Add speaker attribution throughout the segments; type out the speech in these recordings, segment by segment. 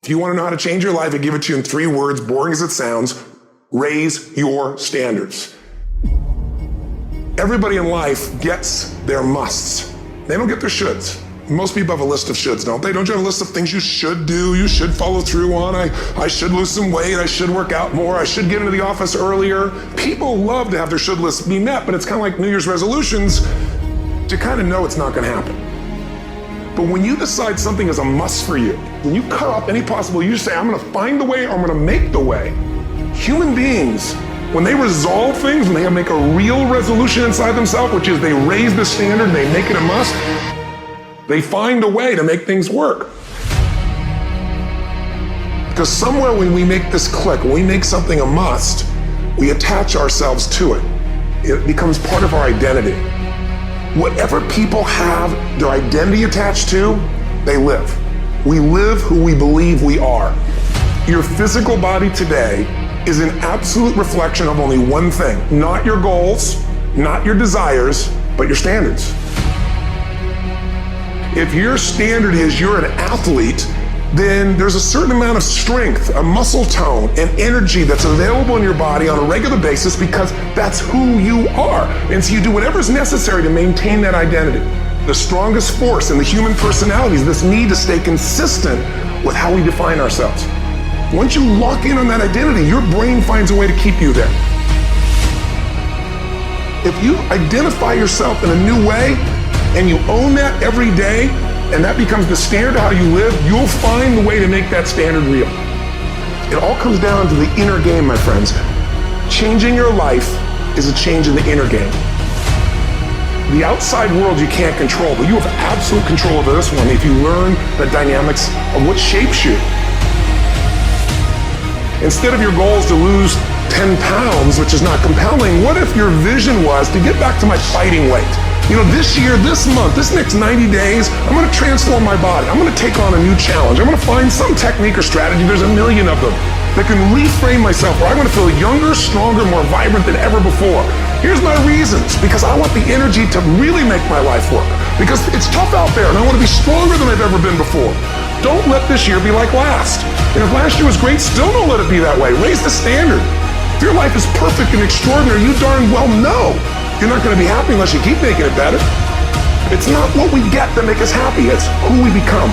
Speaker 1: If you want to know how to change your life, I give it to you in 3 words, boring as it sounds: raise your standards. Everybody in life gets their musts. They don't get their shoulds. Most people have a list of shoulds, don't they? Don't you have a list of things you should do, you should follow through on? I should lose some weight, I should work out more, I should get into the office earlier. People love to have their should lists be met, but it's kind of like New Year's resolutions to kind of know it's not going to happen. But when you decide something is a must for you, when you cut off any possible, you say, I'm going to find the way or I'm going to make the way. Human beings, when they resolve things, when they make a real resolution inside themselves, which is they raise the standard, they make it a must, they find a way to make things work. Because somewhere when we make this click, when we make something a must, we attach ourselves to it. It becomes part of our identity. Whatever people have their identity attached to, they live. We live who we believe we are. Your physical body today is an absolute reflection of only one thing: not your goals, not your desires, but your standards. If your standard is you're an athlete, then there's a certain amount of strength, a muscle tone, and energy that's available in your body on a regular basis because that's who you are. And so you do whatever's necessary to maintain that identity. The strongest force in the human personality is this need to stay consistent with how we define ourselves. Once you lock in on that identity, your brain finds a way to keep you there. If you identify yourself in a new way and you own that every day, and that becomes the standard of how you live, you'll find the way to make that standard real. It all comes down to the inner game, my friends. Changing your life is a change in the inner game. The outside world you can't control, but you have absolute control over this one if you learn the dynamics of what shapes you. Instead of your goal is to lose 10 pounds, which is not compelling, what if your vision was to get back to my fighting weight? You know, this year, this month, this next 90 days, I'm going to transform my body. I'm going to take on a new challenge. I'm going to find some technique or strategy, there's a million of them, that can reframe myself where I'm going to feel younger, stronger, more vibrant than ever before. Here's my reasons: because I want the energy to really make my life work. Because it's tough out there and I want to be stronger than I've ever been before. Don't let this year be like last. And if last year was great, still don't let it be that way. Raise the standard. If your life is perfect and extraordinary, you darn well know you're not going to be happy unless you keep making it better. It's not what we get that makes us happy, it's who we become.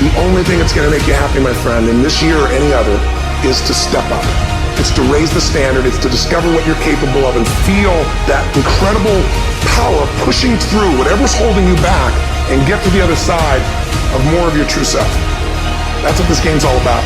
Speaker 1: The only thing that's going to make you happy, my friend, in this year or any other, is to step up. It's to raise the standard, it's to discover what you're capable of and feel that incredible power pushing through whatever's holding you back and get to the other side of more of your true self. That's what this game's all about.